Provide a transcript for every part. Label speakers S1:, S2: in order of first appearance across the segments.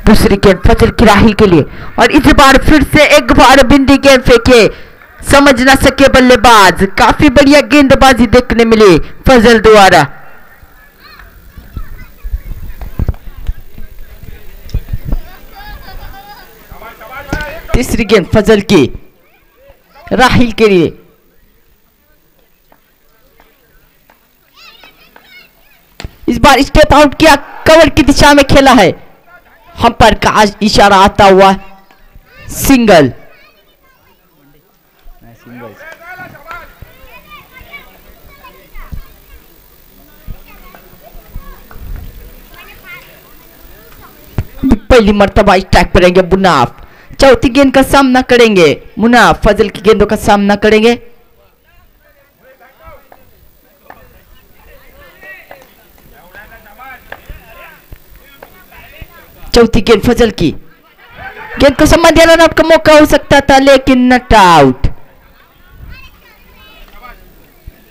S1: दूसरी गेंद फजल की राही के लिए और इस बार फिर से एक बार बिंदी गेंद फेंके, समझ ना सके बल्लेबाज। काफी बढ़िया गेंदबाजी देखने मिली फजल द्वारा। तीसरी गेंद फजल की राहिल के लिए। इस बार स्टेप आउट किया, कवर की दिशा में खेला है। अंपायर का आज इशारा आता हुआ सिंगल। पहली मर्तबा स्ट्राइक पर रहेंगे मुनाफ। चौथी गेंद का सामना करेंगे मुनाफ, फजल की गेंदों का सामना करेंगे। चौथी गेंद फजल की, गेंद को सम्मान दिया, रन आउट का मौका हो सकता था लेकिन नट आउट।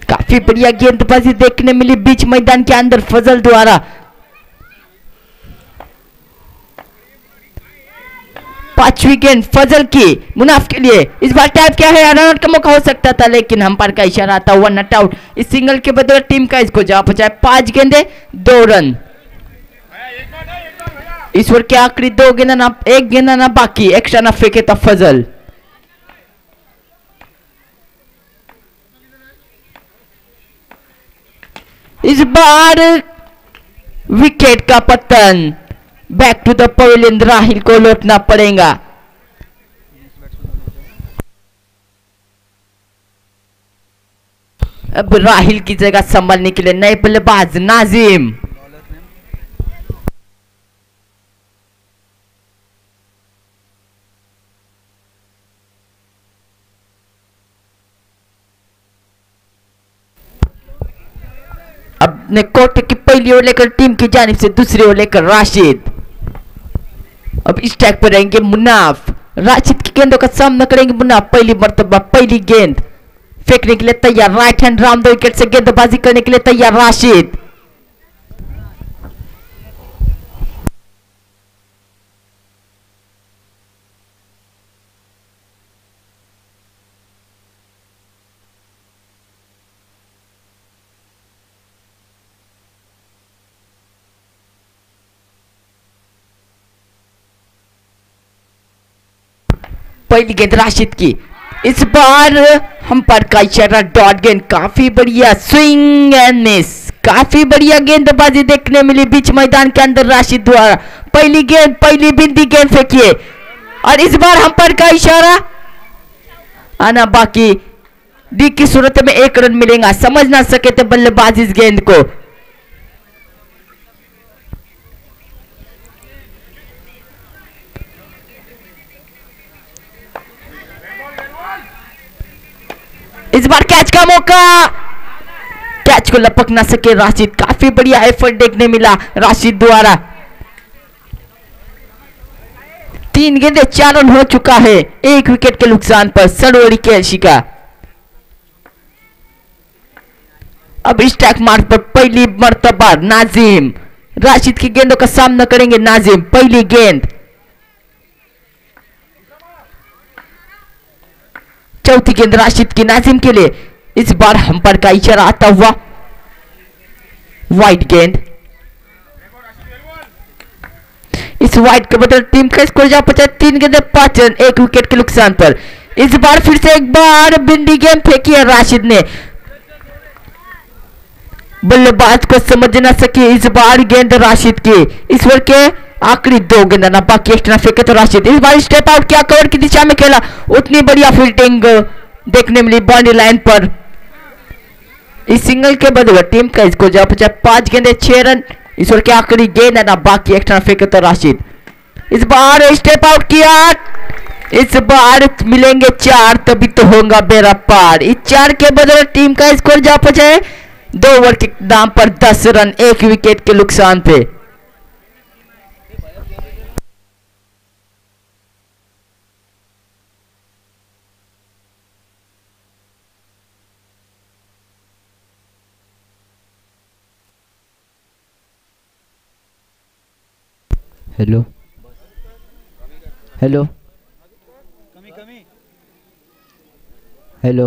S1: काफी बढ़िया गेंदबाजी देखने मिली बीच मैदान के अंदर फजल द्वारा। पांचवी गेंद फजल की मुनाफ के लिए। इस बार टैप क्या है, रन आउट का मौका हो सकता था लेकिन अंपायर का इशारा आता हुआ नट आउट। इस सिंगल के बदले टीम का इसको जा पहुंचा। 5 गेंदे 2 रन। ईश्वर के आखिरी 2 गेंदा ना, 1 गेंदा ना बाकी, एक्स्ट्रा ना फेंके था फजल। इस बार विकेट का पतन। बैक टू द पवेलियन, राहिल को लौटना पड़ेगा। अब राहिल की जगह संभालने के लिए नए बल्लेबाज नाजिम। अपने कोर्ट की पहली ओवर लेकर टीम की जानिब से दूसरी ओवर लेकर राशिद। अब इस टैग पर रहेंगे मुनाफ। राशिद की गेंदों का सामना करेंगे मुनाफ। पहली मर्तबा पहली गेंद फेंकने के लिए तैयार। Right hand round the wicket से गेंदबाजी करने के लिए तैयार राशिद। पहली गेंद राशिद की। इस बार अंपायर का इशारा डॉट गेंद। काफी बढ़िया स्विंग एंड मिस। काफी बढ़िया गेंदबाजी देखने मिली बीच मैदान के अंदर राशिद द्वारा। पहली गेंद पहली बिंदी गेंद फेंकिए और इस बार अंपायर का इशारा आना बाकी। डी की सूरत में 1 रन मिलेगा। समझ ना सके थे बल्लेबाज इस गेंद को। इस बार कैच का मौका, कैच को लपक ना सके राशिद। काफी बढ़िया एफर्ट देखने मिला राशिद द्वारा। 3 गेंदे 4 रन हो चुका है 1 विकेट के नुकसान पर सरोवरी के शिका। अब स्ट्राइक मार्क पर पहली मर्तबा नाजिम। राशिद की गेंदों का सामना करेंगे नाजिम। पहली गेंद, चौथी गेंद राशिद की नाजिम के लिए। इस बार अंपायर का इशारा आता हुआ वाइड गेंद। इस वाइड के बदले टीम का स्कोर जा पहुंचा 3 गेंदे 5 रन 1 विकेट के नुकसान पर। इस बार फिर से एक बार बिंदी गेंद फेंकी है राशिद ने। बल्लेबाज को समझ ना सके इस बार गेंद राशिद की। ईश्वर के आखिरी 2 गेंद ना बाकी, एक्स्ट्रा फेंके तो राशिद। इस बार स्टेप आउट किया, कवर की दिशा में खेला। उतनी बढ़िया फील्डिंग देखने मिली बाउंड्री लाइन पर। इस सिंगल के बदले टीम का इसको जा पहुंचा 5 गेंदे 6 रन। ईश्वर के आखिरी गेंद ना बाकी, एक्स्ट्रा फेंके तो राशिद। इस बार स्टेप आउट किया। इस बार मिलेंगे 4 तभी तो होगा बेरा पार। इस 4 के बदले टीम का स्कोर जा पहुंचा 2 ओवर के दाम पर 10 रन 1 विकेट के नुकसान पे। हेलो। हॅलो हॅलो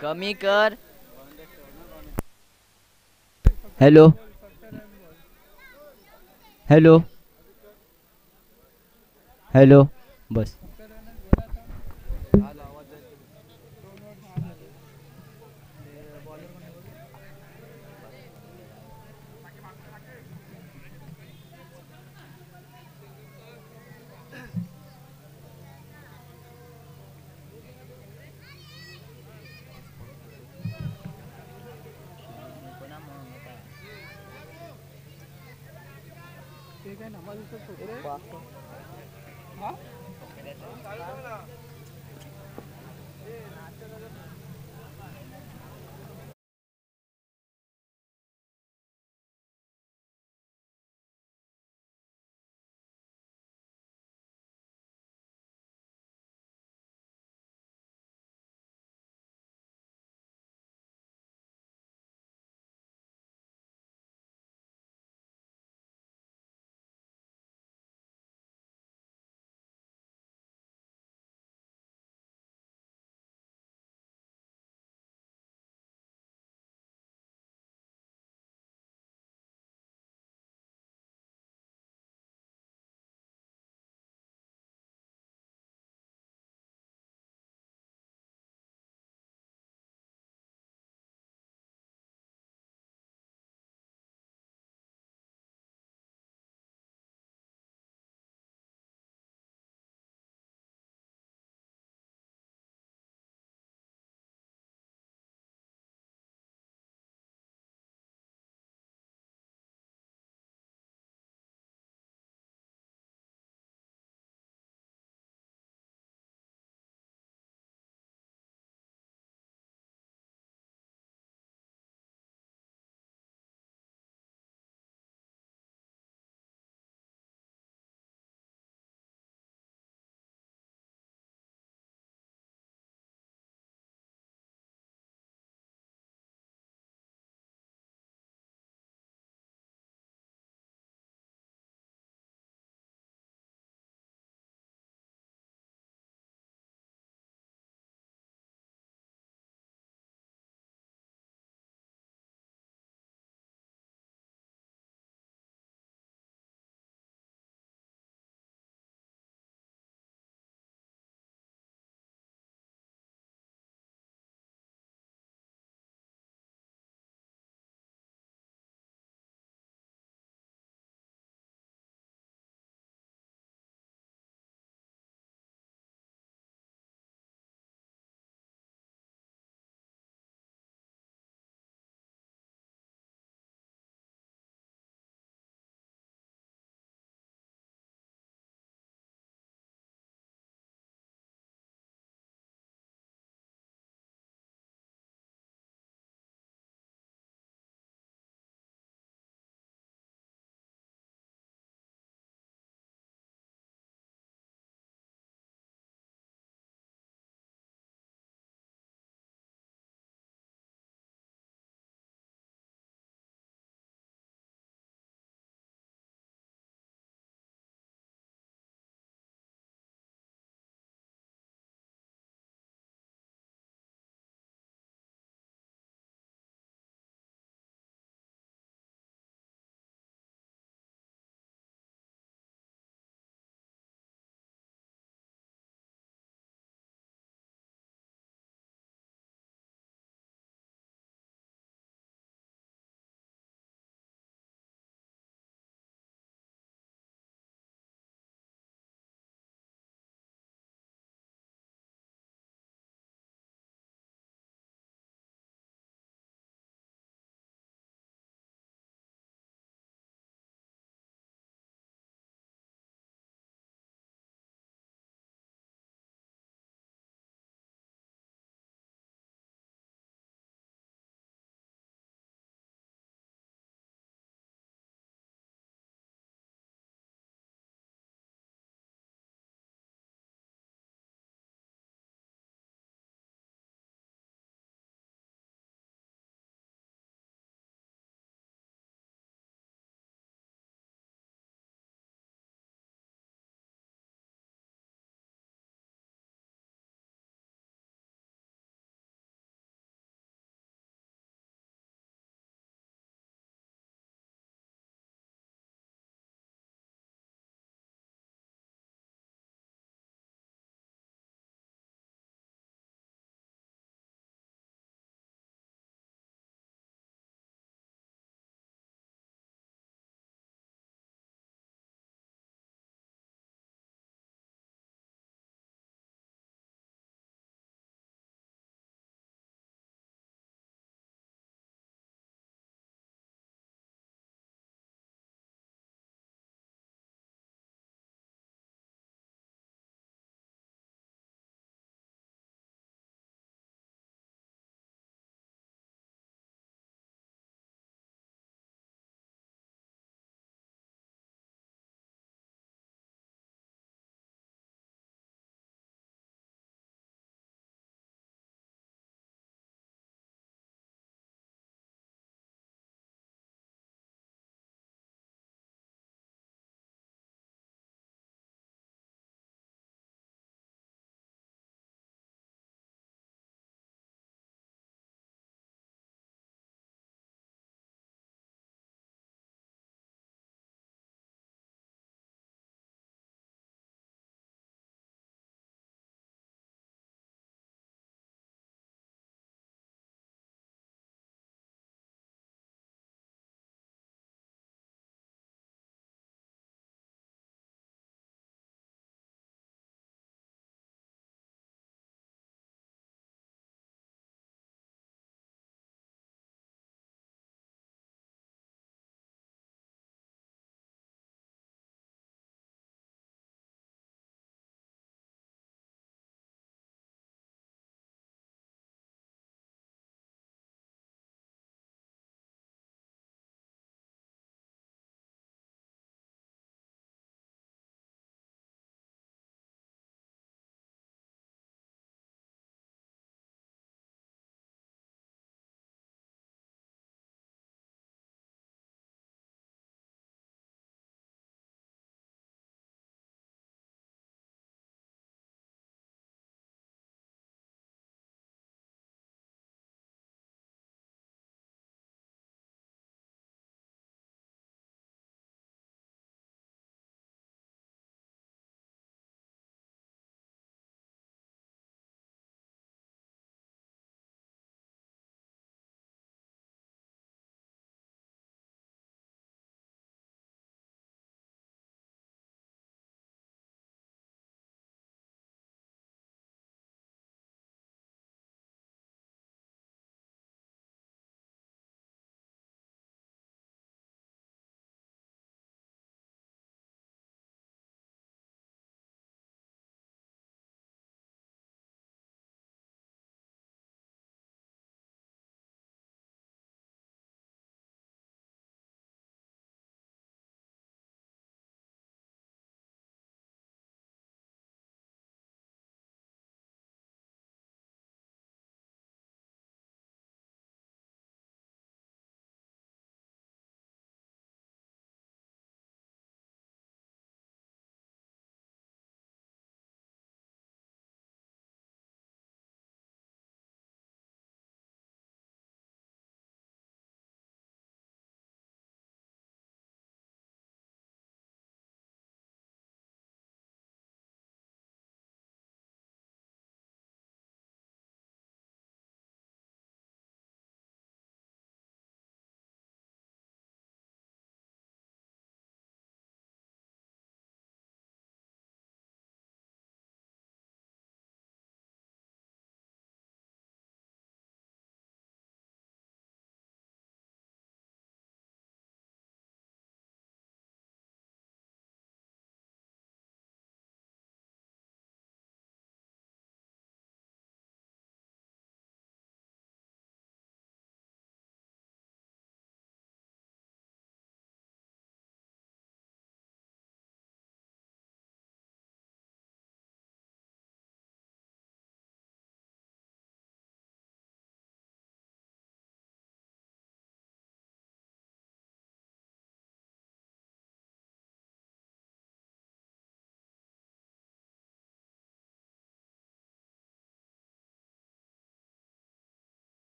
S2: कमी कर.
S1: हॅलो हॅलो हॅलो बस.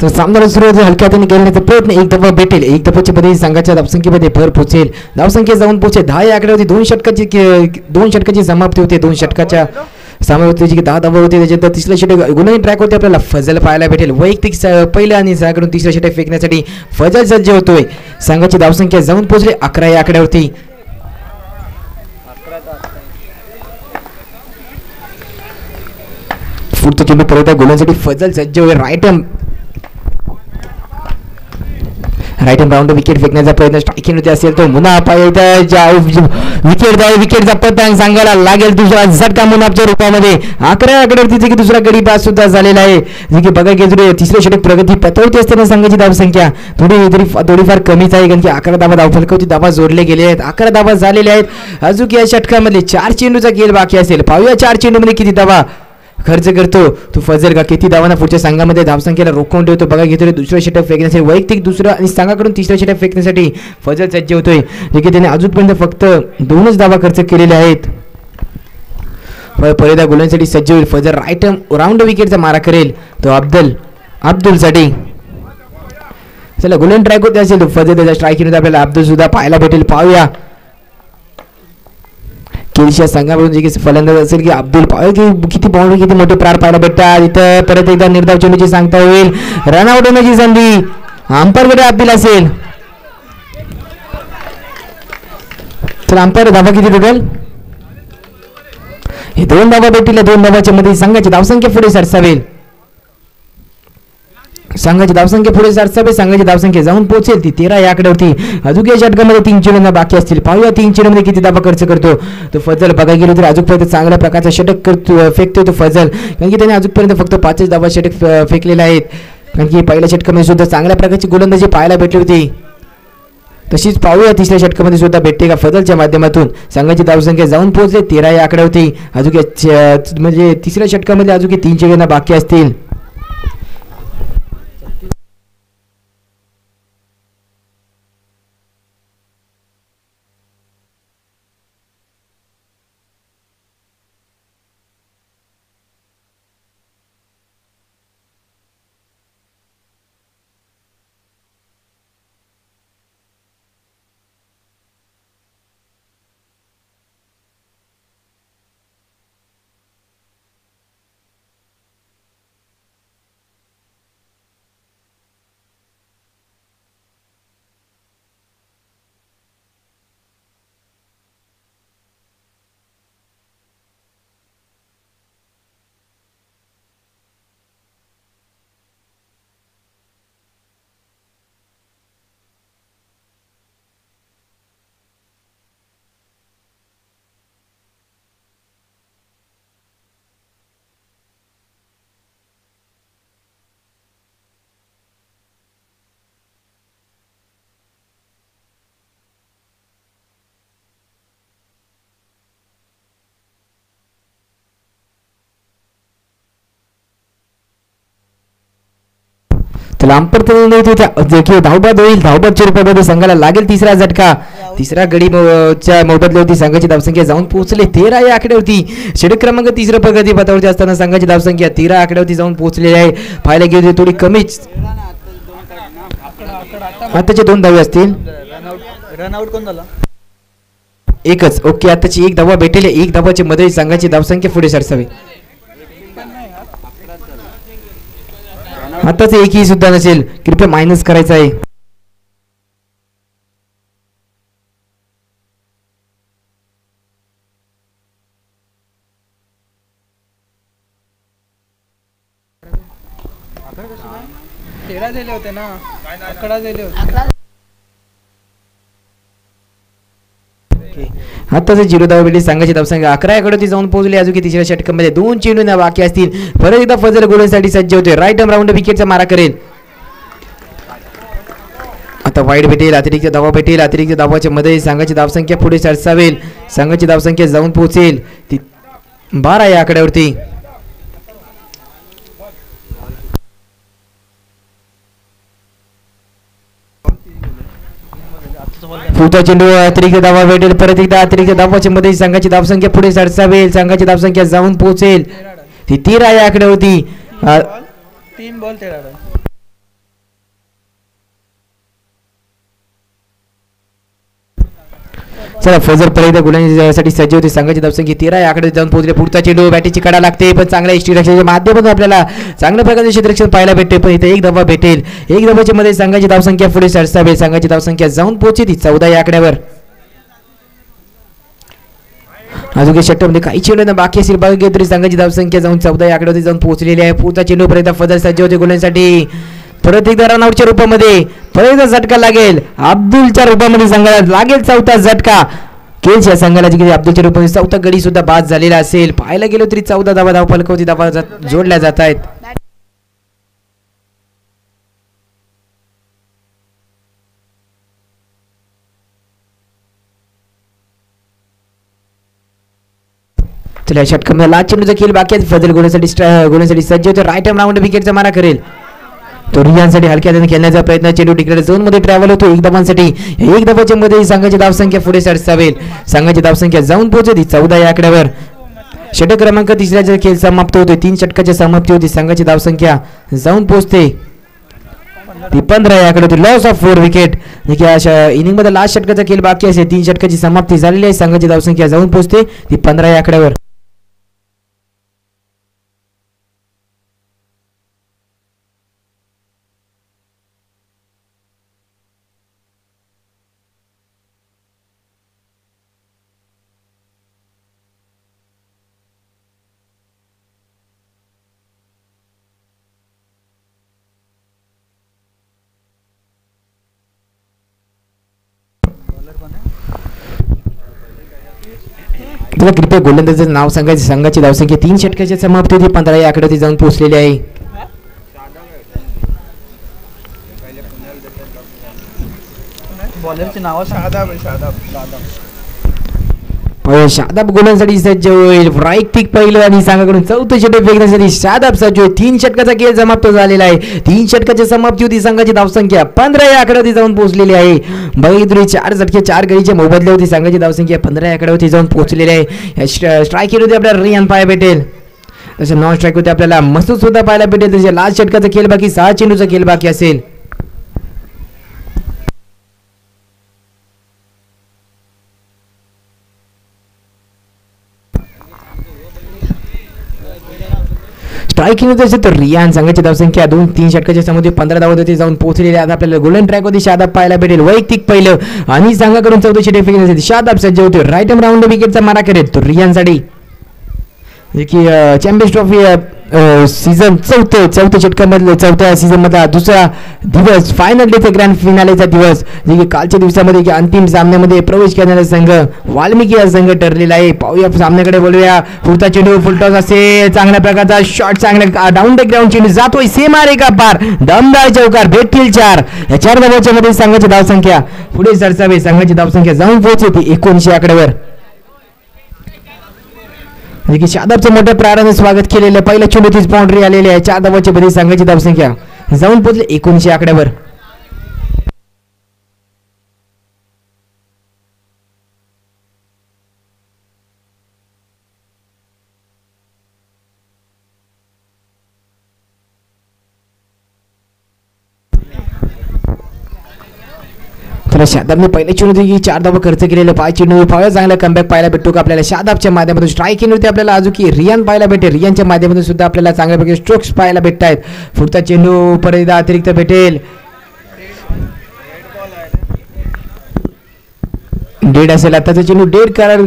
S3: तर सामन्याला सुरुवात हलक्या हाताने खेळण्याचा प्रयत्न, एक धावा भेटेल, एक धावाच्या मध्ये संघाच्या धावसंख्येमध्ये भर पोहोचेल, धावसंख्या जाऊन पोहोचेल 10 या आकड्यावरती. दोन षटकाची समाप्ती होते, 2 षटकाच्या समाप्तीची 10 धावा होते. त्याच्यानंतर तिसऱ्या षटक गुलामी ट्रॅक होते, आपल्याला फजल पाहायला भेटेल. वैयक्तिक पहिल्या आणि सहाकडून तिसऱ्या षटक फेकण्यासाठी फजल सज्ज होतोय. संघाची धावसंख्या जाऊन पोहोचली 11 या आकड्यावरती. पुढचा चेंडू परत गोलांसाठी फजल सज्ज होईल. राईट राऊंड विकेट फेकण्याचा प्रयत्न, स्ट्रायकिंग होते असेल तो मुनाफा विकेटचा पतंग सांगायला लागेल. दुसरा झटका मुनाफच्या रूपामध्ये 11 आकड्यावरती की दुसरा गडी बाद सुद्धा झालेला आहे. जे की बघा की तिसरे षटक प्रगती पतवती असताना संघाची धावसंख्या थोडीफार कमीच आहे, कारण की 11 धावा धावफलकावरती धावा जोडले गेले आहेत. 11 धावा झालेले आहेत. अजून या षटकामध्ये 4 चेंडूचा खेळ बाकी असेल. पाहूया 4 चेंडूमध्ये किती धावा खर्च करतो तो फजल का, किती धावांना पुढच्या संघामध्ये धावसंख्येला रोखून ठेवतो. बघा घेतोय दुसरं षटक फेकण्यासाठी वैयक्तिक दुसरं आणि संघाकडून तिसरं षटक फेकण्यासाठी फजल सज्ज होतोय. जे की त्याने अजूनपर्यंत फक्त 2च धावा खर्च केलेल्या आहेत. पहिल्या गोलांसाठी सज्ज होईल फजल. राईट राऊंड विकेटचा मारा करेल तो अब्दुलसाठी. चला गोलन ट्रॅक होते असेल तो फजल, त्याचा स्ट्रायकिंग आपल्याला अब्दुल सुद्धा पाहायला भेटेल. पाहूया केळीच्या संघामधून जे काही फलंदाज असेल की अब्दुल की किती बाउंड्री किती मोठे प्रार पाहायला भेटतात. इथं परत एकदा निर्धाव चेंडूची सांगता होईल. रनआउट होण्याची संधी अंपायरकडे अब्दुल असेल. तर अंपायर धावा किती टोटल? हे 2 धावा भेटतील. 2 धावाच्या मध्ये संघाची धावसंख्या पुढे सरसावेल. संघाची धावसंख्या जाऊन पोहोचेल ती 13 या आकड्यावरती. अजून या षटकामध्ये 3 चेंडूंना बाकी असतील. पाहूया 3 चेंडूमध्ये किती धावा खर्च करतो तो फजल. बघा गेलो तर अजूनपर्यंत चांगल्या प्रकारचा षटक फेकतोय तो फजल, कारण की त्याने अजूनपर्यंत फक्त 5च धावा षटक फेकलेले आहेत. कारण की पहिल्या षटकामध्ये सुद्धा चांगल्या प्रकारची गोलंदाजी पाहायला भेटली होती. तशीच पाहूया तिसऱ्या षटकामध्ये सुद्धा भेटते का फजलच्या माध्यमातून. संघाची धावसंख्या जाऊन पोहोचले 13 या आकड्यावरती. अजून म्हणजे तिसऱ्या षटकामध्ये अजून 3 चेंडूंना बाकी असतील. धावबाद होईल. धावबादच्या रूपामध्ये संघाला लागेल तिसरा झटका. तिसरा गडीच्या मोबदल्यावरती संघाची धावसंख्या जाऊन पोहोचले 13 या आकड्यावरती. षटक क्रमांक 3 प्रगती पथावरती असताना संघाची धावसंख्या 13 आकड्यावरती जाऊन पोहोचलेली आहे. पाहायला गेली थोडी कमीच. आताचे 2 धावे असतील.
S2: रनआउट कोण झाला?
S3: एकच. ओके, आताची 1 धावा भेटेल. 1 धावाच्या मध्ये संघाची धावसंख्या पुढे सरसावी. आताच एकही सुद्धा नसेल, कृपया मायनस करायचा आहे.
S4: होते ना 11 दिले होते.
S3: आताच 0 धावा भेटली. संघाची धावसंख्या 11 याकडे जाऊन पोहोचली. अजून तिसऱ्या षटकामध्ये 2 चेंडू बाकी असतील. परत एकदा फजल गोलंदाजीसाठी सज्ज होते. राईट आर्म राऊंड विकेटचा मारा करेल. आता वाईड भेटेल. अतिरिक्त धावा भेटेल. अतिरिक्त धावाच्या मध्ये संघाची धावसंख्या पुढे सरसावेल. संघाची धावसंख्या जाऊन पोहोचेल ती 12 या आकड्यावरती. पुढचा चेंडू अतिरिक्त धावा भेटेल. परत एकदा अतिरिक्त धावाच्या मध्ये संघाची धावसंख्या पुढे सरसावेल. संघाची धावसंख्या जाऊन पोहोचेल ती 13 या आकड्यावरती.
S4: 3 बॉल 13 रन.
S3: चला फजर पर्यंत गोलंदाजीसाठी सज्ज होते. संघाची धावसंख्या 13 आहे. आकडे जाऊन पोहोचले. पुढचा चेंडू बॅटीची कडा लागते पण चांगल्या रक्षणाच्या माध्यमातून आपल्याला चांगल्या प्रकारचे क्षेत्ररक्षण पाहायला भेटते. पण इथे एक धावा भेटेल. एक धावाच्या मध्ये संघाची धावसंख्या पुढे सरसावेल. संघाची धावसंख्या जाऊन पोहोचते ती 14 या आकड्यावर. अजून षटकामध्ये काही चेंडू बाकी असेल बघा तरी संघाची धावसंख्या जाऊन 14 या आकड्यावरती जाऊन पोहोचलेली आहे. पुढचा चेंडू पर्यंत फजर सज्ज होते गोलंदाजीसाठी. परत एकदा रनआउटच्या रूपामध्ये परत झटका लागेल. अब्दुलच्या रूपामध्ये संघाला लागेल चौथा झटका. केल्स या संघाला जिथे अब्दुलच्या रूपामध्ये चौथा गडी सुद्धा बाद झालेला असेल. पाहायला गेलो तरी 14 धावा धावफलकावरती धावा जोडल्या जात आहेत. चला या षटकामध्ये लास्ट चेंडूचा खेळ बाकी आहे. फजल गोलसाठी सज्ज होते. राईट आर्म राऊंड विकेटचा मारा करेल. तो रियानसाठी हलक्या हाताने खेळण्याचा प्रयत्न. चेंडू तिकडे झोन मध्ये ट्रॅव्हल होतो. एक धावांसाठी एक धावाच्या मध्ये संघाची धावसंख्या पुढे सरसावेल. संघाची धावसंख्या जाऊन पोहोचते 14 या आकड्यावर. षटक क्रमांक 3 खेळ समाप्त होते. 3 षटकाची समाप्ती होती. संघाची धावसंख्या जाऊन पोहोचते ती 15 या आकड्यावर. Loss of 4 wicket. इनिंग मध्ये लास्ट षटकाचा खेळ बाकी असेल. 3 षटकाची समाप्ती झालेली आहे. संघाची धावसंख्या जाऊन पोहोचते ती 15 या आकड्यावर. तुला कृपया गोलंदाजाचं नाव सांगायचं. संघाची धावसंख्या 3 षटकाच्या समाप्ती होती. 15 या आकड्यावरती जाऊन पोहोचलेली आहे.
S2: बॉलरचे नाव शादाब.
S3: शादाब गोलंदाजीसाठी सज्ज होईल. वैयक्तिक पहिलं आणि संघाकडून चौथं षटक फेकण्यासाठी शादाब सज्ज होईल. 3 षटकाचा खेळ समाप्त झालेला आहे. 3 षटकाची समाप्ती होती. संघाची धावसंख्या 15 या आकड्यावरती जाऊन पोहोचलेली आहे. बघितली 4 झटके 4 गडीच्या मोबदल्या होती. संघाची धावसंख्या 15 या आकड्यावरती जाऊन पोहोचलेली आहे. स्ट्राईक होते आपल्याला रियान पाहायला भेटेल. तसे नॉन स्ट्राईक होते आपल्याला मसूद सुद्धा पाहायला भेटेल. तसे लास्ट षटकाचा खेळ बाकी 6 चेंडूचा खेळ बाकी असेल. स्ट्राईकिंग होत असेल तर रियान संघाची धावसंख्या 2-3 षटकाच्या समोर 15 धावांवरती जाऊन पोहोचलेले आहेत. आपल्याला गोल्डन ट्रॅक होती शादाब पाहायला भेटेल. वैयक्तिक पहिलं आणि संघाकडून 14 षटक फेकण्यासाठी शादाब सज्ज होते. राईट आर्म राऊंड विकेटचा मारा करेल तो रियानसाठी. जे की चॅम्पियन्स ट्रॉफी सीझन चौथ्या षटकामधलं 4थ्या सीझन मधला दुसरा दिवस फायनल डे ग्रँड फिनालेचा दिवस. जे की कालच्या दिवसामध्ये अंतिम सामन्यामध्ये प्रवेश करणारा संघ वाल्मिकी हा संघ ठरलेला आहे. पाहूया सामन्याकडे बोलूया. पुढचा चेंडू फुलटॉस असेल. चांगल्या प्रकारचा शॉट चांगला डाऊन द ग्राउंड चेंडू जातोय सीमारेखा पार. दमदार चौकार भेटतील 4. या 4 धावांच्या मध्ये संघाची धावसंख्या पुढे सरसावे. संघाची धावसंख्या जाऊन पोहोचते 19 आकड्यावर. शादाबचं मोठ्या प्राणाने स्वागत केलेलं. पहिल्या चेंडूतीच बाउंड्री आलेली आहे. 4 धावांच्या मध्ये संघाची धावसंख्या जाऊन पोहोचले 19 आकड्यावर. तर शादाबने पहिल्या चेंडूत 4 धावा खर्च केलेले. 5 चेंडू फार चांगला कमबॅक पाहायला भेटतो का आपल्याला शादाबच्या माध्यमातून. स्ट्राईक होते आपल्याला अजून की रियान पाहायला भेटेल. रियानच्या माध्यमातून सुद्धा आपल्याला चांगल्या प्रकारे स्ट्रोक्स पाहायला भेटत आहेत. पुढचा चेंडू परत अतिरिक्त भेटेल. डेड असेल आताचा चेंडू. डेड करार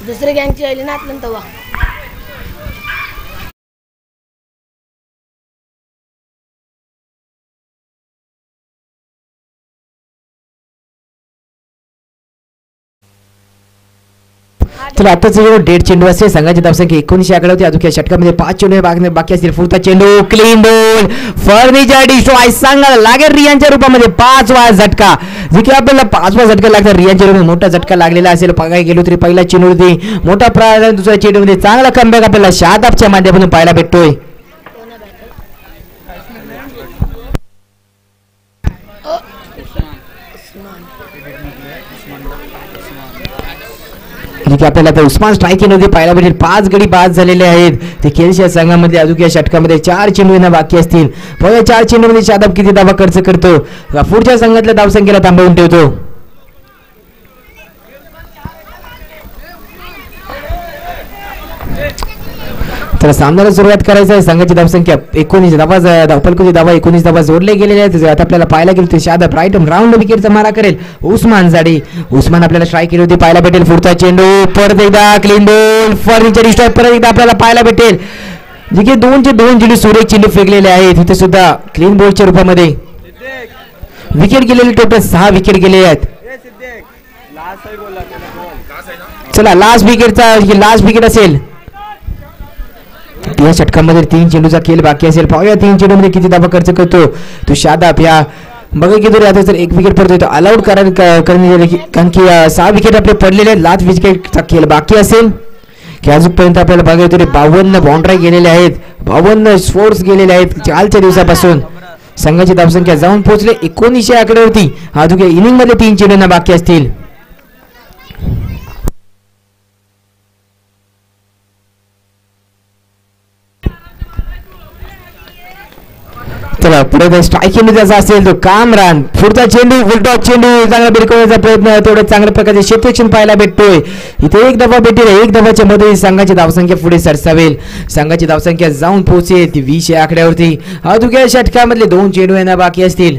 S5: दुसरे गँगची आली ना आपल्या तवा.
S3: तर आताच डेड चेंडू असेल. संघाची धावसंख्या 19 आकड्यावरती. अजून षटकामध्ये 5 चेंडू बाकी असतील. पुढचा चेंडू क्लीन बॉल फर्निचर डिस्ट्रॉय. सांगायला लागेल रियानच्या रूपामध्ये 5वा झटका. जे की आपल्याला 5वा झटका लागतात. रियानच्या रूपामध्ये मोठा झटका लागलेला असेल. बघायला गेलो तरी पहिला चेंडू मोठा प्राधान्य. दुसऱ्या चेंडूमध्ये चांगला कमबॅक आपल्याला शादाबच्या माध्यमातून पाहायला भेटतोय. ठीक आहे, आपल्याला आता उस्मान स्ट्रायकिंग मध्ये पाहायला भेटेल. 5 गडी बाद झालेले आहेत ते खेळच्या संघामध्ये. अजून या षटकामध्ये 4 चेंडू यांना बाकी असतील. बघा 4 चेंडूमध्ये शादाब किती धावा खर्च करतो, पुढच्या संघातल्या धावसंख्येला थांबवून ठेवतो. तर सामन्याला सुरुवात करायचं आहे. संघाची धावसंख्या 19 धावा, धावफलकाची धावा 19 धावा जोडले गेलेले आहेत. आता आपल्याला पाहायला गेलो ते शादाब राईट ग्राउंड विकेटचा मारा करेल. उस्मान झाडी, उस्मान आपल्याला स्ट्राईक केली होती पाहायला भेटेल. पुढचा चेंडू परत एकदा क्लीन बॉल फर्निचर स्ट्राईक परत एकदा आपल्याला पाहायला भेटेल. जे की 2 चेंडू सुरेख चेंडू फेकलेले आहेत. इथे सुद्धा क्लीन बॉलच्या रूपामध्ये विकेट गेलेले. टोटल 6 विकेट गेले आहेत. चला लास्ट विकेट असेल. या षटकामध्ये 3 चेंडूचा खेळ बाकी असेल. पाहूया 3 चेंडूमध्ये किती धावा खर्च करतो तो शादाब. या बघा की आता जर 1 विकेट पडतोय तर अलाउड कारण की 6 विकेट आपले पडलेले आहेत. लास्ट विकेटचा खेळ बाकी असेल की अजूनपर्यंत आपल्याला बघायला 52 बाउंड्री गेलेल्या आहेत, 52 स्फोर्ट्स गेलेले आहेत कालच्या दिवसापासून. संघाची धावसंख्या जाऊन पोहोचले 1900 आकड्यावरती. अजून इनिंग मध्ये 3 चेंडूंना बाकी असतील. चला पुढे स्ट्रायकिंग मध्ये असेल तो कामरान. पुढचा चेंडू फुलटॉप चेंडू चांगला भिरकवण्याचा प्रयत्न. तेवढं चांगल्या प्रकारचे क्षेत्ररक्षण पाहायला भेटतोय. इथे 1 धावा भेटेल. 1 धावाच्या मध्ये संघाची धावसंख्या पुढे सरसावेल. संघाची धावसंख्या जाऊन पोहोचेल ती 20 या आकड्यावरती. अधुक्या षटकामधले 2 चेंडू यांना बाकी असतील.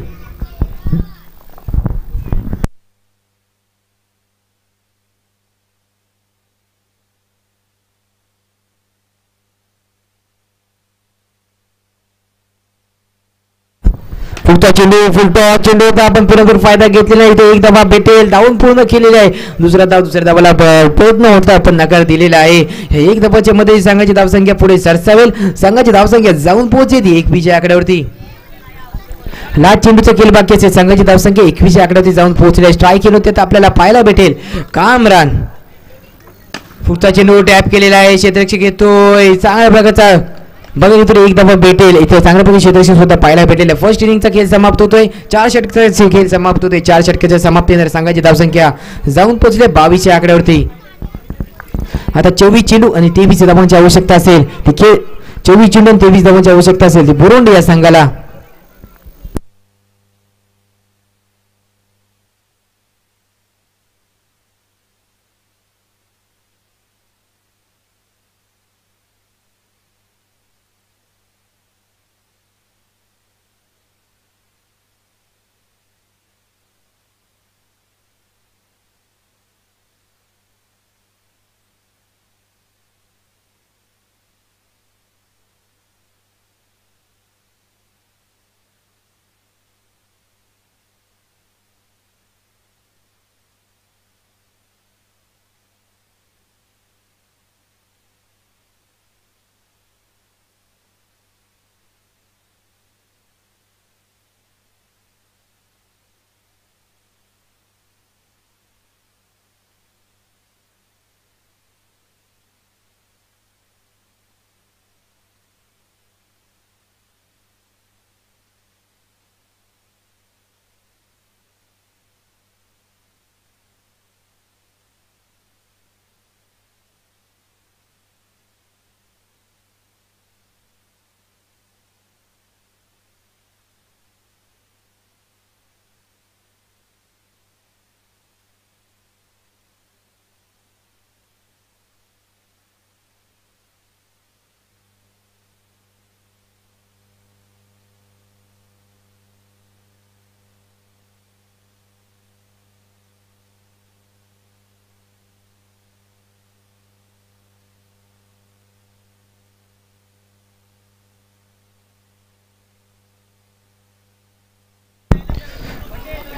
S3: पुढचा चेंडू फुलटॉप चेंडू होता. आपण पुरेपूर फायदा घेतलेला आहे. इथे 1 धावा भेटेल. धावून पूर्ण केलेला आहे. दुसऱ्या धावाला प्रयत्न होता पण नकार दिलेला आहे. 1 धावाच्या मध्ये संघाची धावसंख्या पुढे सरसावेल. संघाची धावसंख्या जाऊन पोहोचेल 21 आकड्यावरती. लास्ट चेंडूचा खेळ बाकी असेल. संघाची धावसंख्या 21 आकड्यावरती जाऊन पोहोचली. स्ट्राईक केलं होते तर आपल्याला पाहायला भेटेल कामरान. पुढचा चेंडू टॅप केलेला आहे. क्षेत्ररक्षक येतोय चांगल्या प्रकारचा. बघा इथे 1 धावा भेटेल. इथे चांगल्या प्रकारे क्षेत्ररक्षण सुद्धा पाहायला भेटेल. फर्स्ट इनिंगचा खेळ समाप्त होतोय. 4 षटकाचा खेळ समाप्त होतोय. 4 षटकाच्या समाप्तीनंतर संघाची धावसंख्या जाऊन पोहोचले 22 आकड्यावरती. आता 24 चेंडू आणि 23 धावांची आवश्यकता असेल. ती खेळ 24 चेंडू आणि 23 धावांची आवश्यकता असेल ती बुरुंडी या संघाला.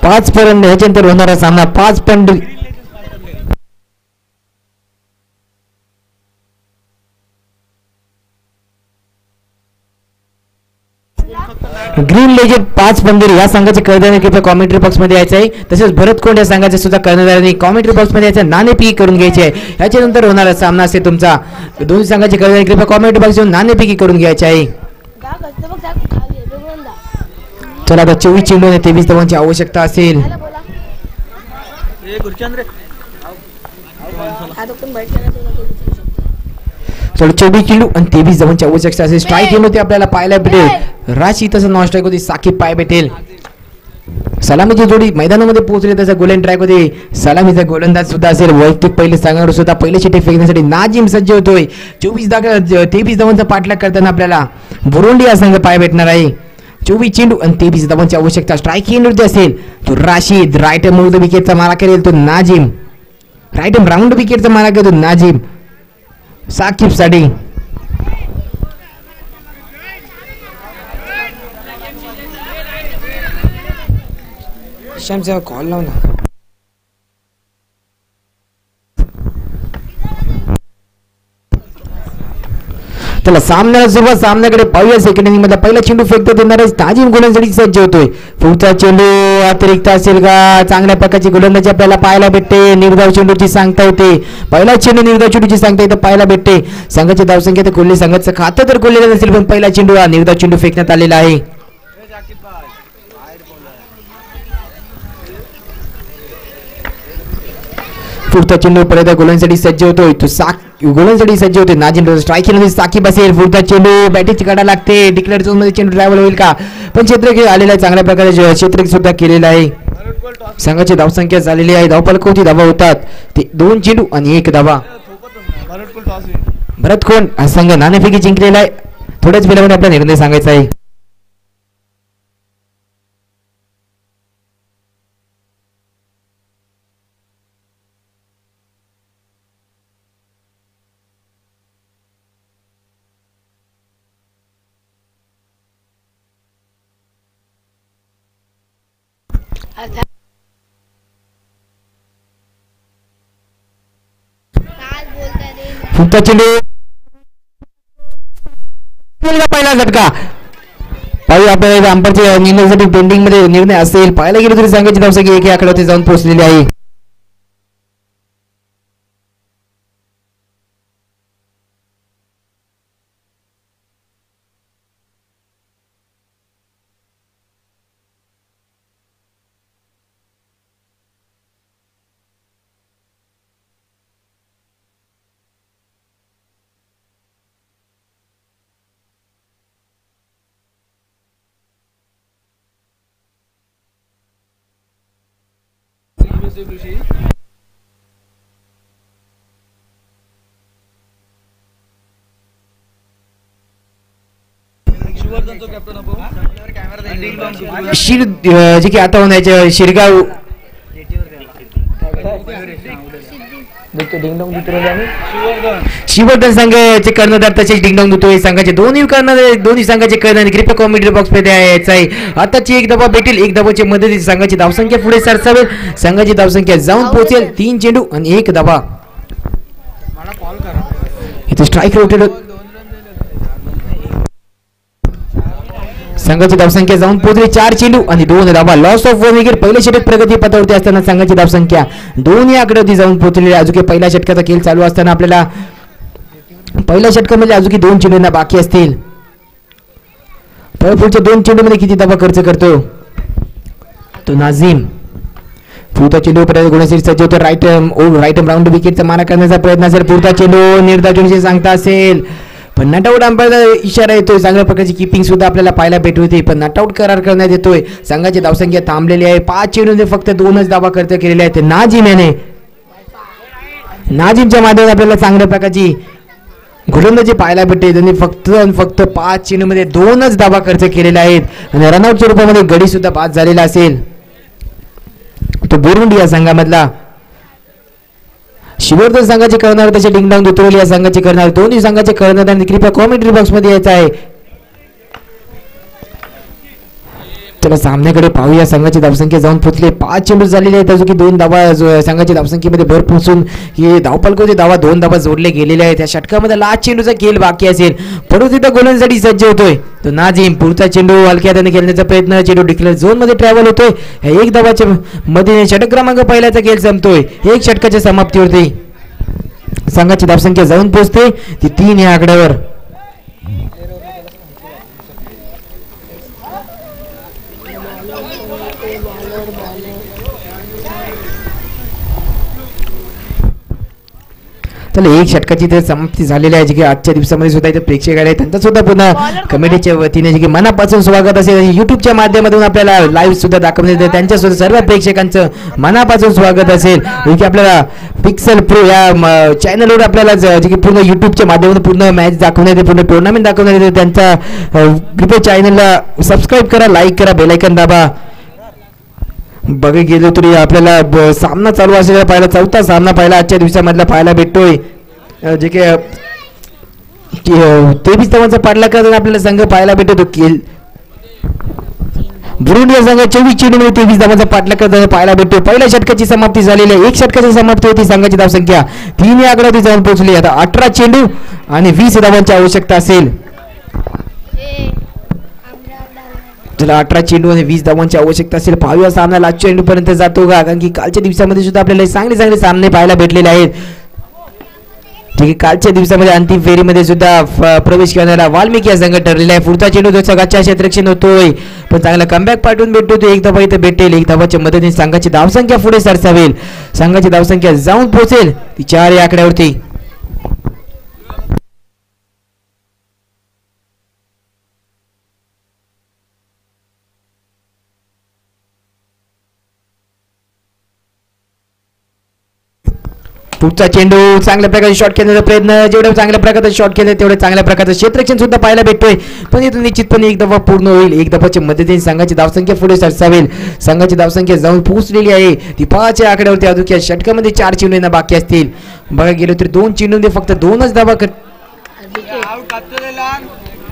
S3: पाच पर्यंत ह्याच्यानंतर होणारा सामना 5 पॉइंट ग्रीन लेजेंड 5 पंधीर या संघाचे कर्णधार कृपया कॉमेंट्री बॉक्स मध्ये यायचं आहे. तसेच भरत कोंड या संघाचे सुद्धा कर्णधारांनी कॉमेंट्री बॉक्स मध्ये यायचं नाणेफेकी करून घ्यायची आहे. याच्यानंतर होणारा सामना असेल तुमचा. दोन्ही संघाचे कर्णधार कृपया कॉमेंट्री बॉक्स येऊन नाणेफेकी करून घ्यायची आहे. चला आता 24 चेंडू आणि 23 धावांची आवश्यकता असेल.
S5: आता कोण बैठ केला तुला तो विचारू शकतो.
S3: चलो 24 चेंडू आणि 23 धावांची आवश्यकता असेल. स्ट्राईक गेम होते आपल्याला पाहायला भेटेल. राशी तसं नॉन स्ट्राईक होती. साकीब पाय भेटेल. सलामीची जोडी मैदानामध्ये पोहोचली. त्याचा गोलन ट्रॅक होते. सलामीचा गोलंदाज सुद्धा असेल. वैयक्तिक पहिले सांगणार सुद्धा पहिले शिटी फेकण्यासाठी नाजिम सज्ज होतोय. 23 धावांचा पाठलाग करताना आपल्याला बुरुंडी हा संघ पाय भेटणार आहे. 24 चेंडू आणि 23 धावांची आवश्यकता. स्ट्राईक नृत्य असेल तो राशीद. राईट मुळद विकेटचा मारा करेल तो नाजिम. राईट राऊंड विकेटचा मारा करेल तो नाजिम. साकीब साठी श्यामचा कॉल लाव ना. चला सामन्याला सुरुवात. सामन्याकडे पाहूया. सेकंड इनिंग मध्ये पहिला चेंडू फेकतो देणार नाजिम गोलंदाजी सज्ज होतोय. पुढचा चेंडू अतिरिक्त असेल का? चांगल्या प्रकारची गोलंदाजी आपल्याला पाहायला भेटते. निर्धाव चेंडूची सांगता होते. पहिला चेंडू निर्धाव चेंडूची सांगता इथं पाहायला भेटते. संघाची धावसंख्या तर कोल्हे संघाचं खातं तर कोल्हेलं नसेल पण पहिला चेंडू हा निर्धाव चेंडू फेकण्यात आलेला आहे. पुढचा चेंडू परत गोलंदाजीसाठी सज्ज होतोय. तो गोलंदाजीसाठी सज्ज होतोय नाजिम. स्ट्राईक केल्यानंतर साकीब असेल. पुढचा चेंडू बॅटिंगची काढा लागते. डिक्लेअर झोन मध्ये चेंडू ट्रॅव्हल होईल का? पण क्षेत्ररक्षक आलेला आहे. चांगल्या प्रकारे क्षेत्ररक्षक सुद्धा केलेला आहे. संघाची धावसंख्या झालेली आहे. धावफलक होती. धावा होतात ते 2 चेंडू आणि 1 धावा. भरत कोण हा संघ नाणेफेकी जिंकलेला आहे. थोड्याच वेळामध्ये आपला निर्णय सांगायचा आहे. पुढचा चेंडू पहिला झटका. पाहूया आपल्याला अंपायरच्या निर्णयासाठी पेंडिंग मध्ये निर्णय असेल. पाहायला गेलो तरी संघाची धावसंख्या 1 आकड्यावरती जाऊन पोहोचलेली आहे. जे की आता होण्याच्या शिरगाव शिवर्धन संघाचे कर्णधार तसेच डिंगडॉंग दुतोय. संघाचे दोन्ही संघाचे कर्णधार कृपया कॉमेंट्री बॉक्स मध्ये यायचं आहे. आताची 1 धावा भेटेल. 1 धावाची मदतीने संघाची धावसंख्या पुढे सरसावेल. संघाची धावसंख्या जाऊन पोहोचेल 3 चेंडू आणि 1 धावा. इथे स्ट्राईक रोटेड. संघाची धावसंख्या जाऊन पोहोचली 4 चेंडू आणि 2 धावा. Loss of 1 wicket. पहिल्या षटक प्रगती पथावरती असताना संघाची धावसंख्या 2 या आकड्यावरती जाऊन पोहोचलेली. अजून पहिल्या षटकाचा खेळ चालू असताना आपल्याला पहिल्या षटकामध्ये अजून 2 चेंडूंना बाकी असतील. पुढच्या 2 चेंडूमध्ये किती धावा खर्च करतो तो नाझीम. पुढचा चेंडू गुणश्री सज्ज होतो. राईट राऊंड विकेटचा मारा करण्याचा प्रयत्न असेल. पुढचा चेंडू निर्धाव चेंडूची सांगता असेल पण नटआउट अंपायरचा इशारा येतोय. चांगल्या प्रकारची किपिंग सुद्धा आपल्याला पाहायला भेटत होती पण नटआउट करार करण्यात येतोय. संघाची धावसंख्या थांबलेली आहे. 5 चेंडूमध्ये फक्त 2च धावा खर्च केलेले आहेत. नाजिमच्या माध्यमातून आपल्याला चांगल्या प्रकारची गोलंदाजी पाहायला भेटते. त्यांनी फक्त 5 चेंडूमध्ये 2च धावा खर्च केलेल्या आहेत आणि रनआउटच्या रूपामध्ये गडी सुद्धा बाद झालेला असेल तो बुरुंडी या संघामधला. शिवर्धन संघाचे कर्णधार तसे डिंगडॉंग दुतोली या संघाचे कर्णधार. दोन्ही संघाचे कर्णधार कृपया कॉमेंट्री बॉक्स मध्ये यायचं आहे. चला सामन्याकडे पाहूया. संघाची धावसंख्या जाऊन पोहोचले. 5 चेंडू झालेले आहेत. अजून की 2 धावा संघाची धावसंख्येमध्ये भर पोहोचून ही धावफलक धावा 2 धावा जोडले गेलेले आहेत. या षटकामध्ये लास्ट चेंडूचा खेळ बाकी असेल. परत तिथं गोलंदाजीसाठी सज्ज होतोय तो नाझीम. पुढचा चेंडू हलक्या हाताने खेळण्याचा प्रयत्न. चेंडू डिक्लेअर झोन मध्ये ट्रॅव्हल होतोय. 1 धावाच्या मध्ये षटक क्रमांक पहिल्याचा खेळ संपतोय. 1 षटकाच्या समाप्तीवरती संघाची धावसंख्या जाऊन पोहोचते ती 3 या आकड्यावर. चला एक षटकाची इथे समाप्ती झालेली आहे, जे की आजच्या दिवसामध्ये सुद्धा इथे प्रेक्षक आले त्यांचं सुद्धा पुन्हा कमिटीच्या वतीने जे की मनापासून स्वागत असेल. युट्यूबच्या माध्यमातून आपल्याला लाईव्ह सुद्धा दाखवण्यात येते, त्यांच्या सुद्धा सर्व प्रेक्षकांचं मनापासून स्वागत असेल. की आपल्याला पिक्सल प्रो या चॅनलवर आपल्याला जे की पूर्ण युट्यूबच्या माध्यमातून पूर्ण मॅच दाखवण्यात येते, पूर्ण टुर्नामेंट दाखवण्यात येते. त्यांचा कृपया चॅनलला सबस्क्राईब करा, लाईक करा, बेल आयकॉन दाबा. बघा गेलो तरी आपल्याला सामना चालू असलेला पाहायला, चौथा सामना पाहायला आजच्या दिवसामधला पाहायला भेटतोय, जे की 23 धावांचा पाडला करताना आपल्याला संघ पाहायला भेटतो. बुरुंडी या संघ 24 चेंडूमध्ये 23 धावांचा पाठलाग करताना पाहायला भेटतो. पहिल्या षटकाची समाप्ती झालेली आहे, एक षटकाची समाप्ती होती. संघाची धावसंख्या 3 या आकड्यावरती जाऊन पोहोचली. आता 18 चेंडू आणि 20 धावांची आवश्यकता असेल. ज्याला 18 चेंडू आणि 20 धावांची आवश्यकता असेल. पाहाव्या सामना लास्ट चेंडू पर्यंत जातो का, कारण की कालच्या दिवसामध्ये सुद्धा आपल्याला चांगले सामने पाहायला भेटलेले आहेत. ठीक आहे, कालच्या दिवसामध्ये अंतिम फेरीमध्ये सुद्धा प्रवेश करणारा वाल्मिकी या संघ ठरलेला आहे. पुढचा चेंडू जो संघाच्या क्षेत्ररक्षण होतोय, पण चांगला कमबॅक पाठवून भेटतो तो. एक धावा इथे भेटेल, एक धावाच्या मदतीने संघाची धावसंख्या पुढे सरसावेल. संघाची धावसंख्या जाऊन पोहोचेल ती 4 या आकड्यावरती. पुढचा चेंडू चांगल्या प्रकारे शॉट खेळण्याचा प्रयत्न, जेवढे चांगल्या प्रकारे शॉट खेळले तेवढे चांगल्या प्रकारचं क्षेत्ररक्षण सुद्धा पाहायला भेटतोय, पण इथून निश्चितपणे एक धावा पूर्ण होईल. एक धावाच्या मदतीने संघाची धावसंख्या पुढे सरसावेल. संघाची धावसंख्या जाऊन पोहोचलेली आहे ती 5 या आकड्यावरती. अजून या षटकामध्ये 4 चेंडू बाकी असतील. बघा गेलो तर 2 चेंडूमध्ये फक्त 2च धावा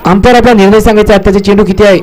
S3: अंपायर आपला निर्णय सांगायचा. आताचे चेंडू किती आहे?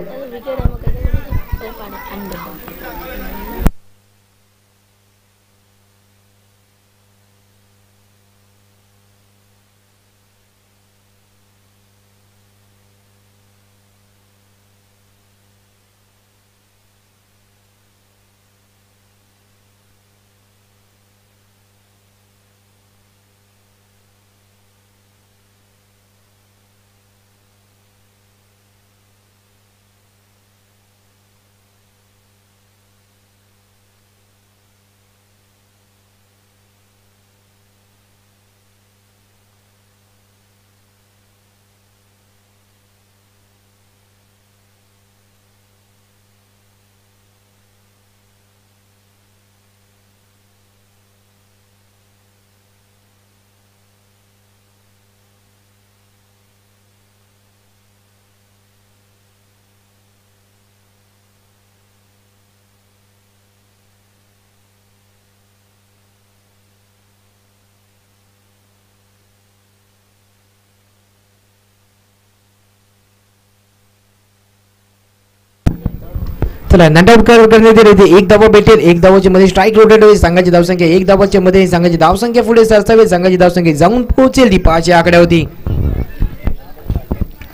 S3: चला नंतर करण्यात येते. एक धावा भेटेल, एक धावाच्या मध्ये स्ट्राईक रोटेट होईल. संघाची धावसंख्या एक धावाच्या मध्ये संघाची धावसंख्या पुढे सरसावेल. संघाची धावसंख्या जाऊन पोहोचेल ती 5 या आकड्यावरती.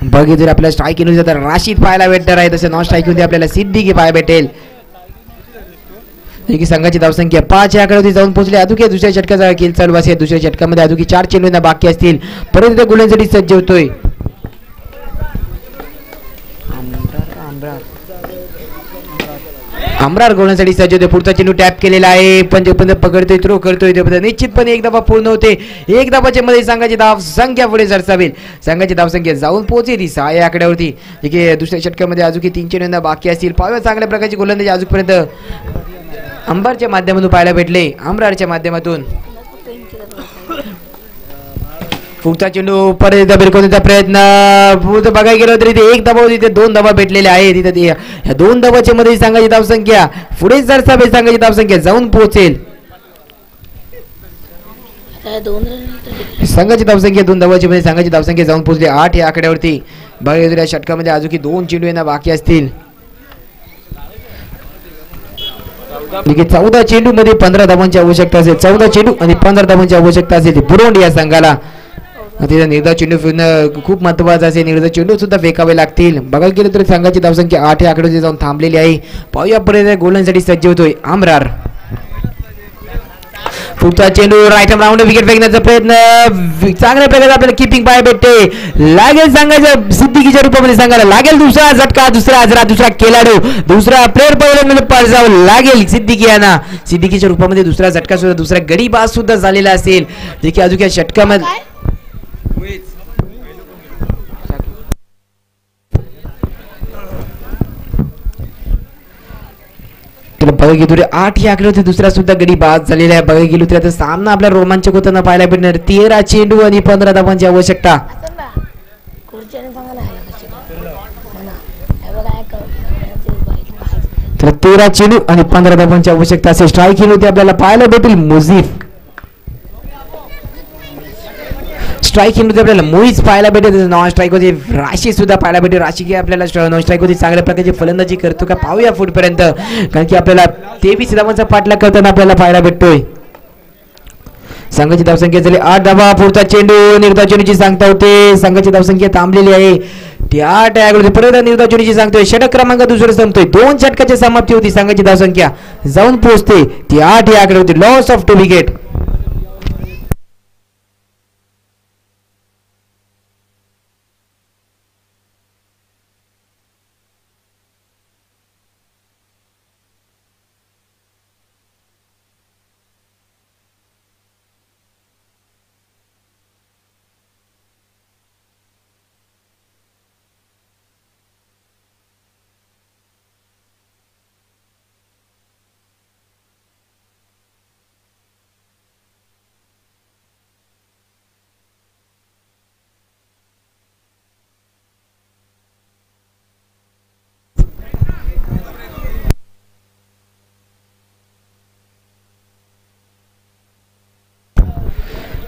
S3: बघितलं जर आपल्याला स्ट्राईक येऊन तर राशीद पाहायला भेटणार आहे, तसं नॉन स्ट्राईक मध्ये आपल्याला सिद्दीकी पाहायला भेटेल. संघाची धावसंख्या 5 या आकड्यावरती जाऊन पोहोचली. अजून दुसऱ्या षटकाचा खेळ चालू असेल. दुसऱ्या षटकामध्ये अजून 4 चेंडू बाकी असतील. परंतु गोलंदाजीसाठी सज्ज होतोय आमरार. गोलंदाजीसाठी सज्ज होते. पुढचा चेंडू टॅप केलेला आहे, पण पकडतोय, थ्रो करतोय. निश्चितपणे एक धावा पूर्ण होते. एक धावाच्या मध्ये संघाची धाव संख्या पुढे सरसावेल. संघाची धावसंख्या जाऊन पोहोचेल 6 या आकड्यावरती. जे की दुसऱ्या षटकामध्ये अजून 3 चेंडू बाकी असतील. पाहाव्या चांगल्या प्रकारची गोलंदाजी अजूनपर्यंत अंबारच्या माध्यमातून पाहायला भेटले. आमरारच्या माध्यमातून पुढचा चेंडू परत एकदा भिरकवण्याचा प्रयत्न. बघायला गेलो तरी ते एक धावा होती, तिथे 2 धावा भेटलेले आहे. तिथे ह्या 2 धावाच्या मध्ये संघाची धावसंख्या पुढे सरसावेल. संघाची धावसंख्या जाऊन पोहोचेल. संघाची धावसंख्या 2 धावाच्या मध्ये संघाची धावसंख्या जाऊन पोहोचली 8 या आकड्यावरती. बघायला गेलो या षटकामध्ये अजून 2 चेंडू यांना बाकी असतील. 14 चेंडू मध्ये 15 धावांची आवश्यकता असेल. 14 चेंडू आणि 15 धावांची आवश्यकता असेल बुरुंडी या संघाला. तिथे निर्धाव चेंडू फिरणं खूप महत्वाचं असेल. निर्धाव चेंडू सुद्धा फेकावे लागतील. बघायला गेलं तर संघाची धावसंख्या 8 या आकड्यावरती जाऊन थांबलेली आहे. पाहूया पर्यंत गोलांसाठी सज्ज होतोय आमरार. पुढचा चेंडू राईट राऊंड विकेट फेकण्याचा प्रयत्न चांगल्या प्रकारे आपल्याला किपिंग पाय भेटते लागेल सांगायचं सिद्दीकीच्या रूपामध्ये सांगायला लागेल दुसरा झटका दुसरा खेळाडू दुसरा प्लेअर पकडून पळजावं लागेल सिद्दीकी यांना सिद्दीकीच्या रूपामध्ये दुसरा झटका सुद्धा दुसरा गडी बाद सुद्धा झालेला असेल जे की अजून षटकामध्ये बघा गेलो रे 8 या आकड्यावरती दुसरा सुद्धा गडी बाद झालेला आहे बघा गेलो तर सामना आपल्या रोमांचक होताना पाहायला भेटणार 13 चेंडू आणि 15 धावांची आवश्यकता तर 13 चेंडू आणि 15 धावांची आवश्यकता असेल स्ट्राईक होती आपल्याला पाहायला भेटेल मुझीफ स्ट्राईक होती आपल्याला मुळीच पाहायला भेटेल नॉन स्ट्राईक होती राशी सुद्धा पाहायला भेटेल राशी की आपल्याला नॉन स्ट्राईक होती चांगल्या प्रकारची फलंदाजी करतो का पाहूया पुढपर्यंत कारण की आपल्याला 23 धावांचा पाठलाग करताना आपल्याला पाहायला भेटतोय संघाची धावसंख्या झाली 8 धावा पुढचा चेंडू निर्धाव चेंडूची सांगता होते संघाची धावसंख्या थांबलेली आहे ती 8 आहे परत निर्धाव चेंडूची सांगतोय षटक क्रमांक दुसरं संपतोय 2 षटकाची समाप्ती होती संघाची धावसंख्या जाऊन पोहोचते ती 8 या आकडे होती लॉस ऑफ 2 विकेट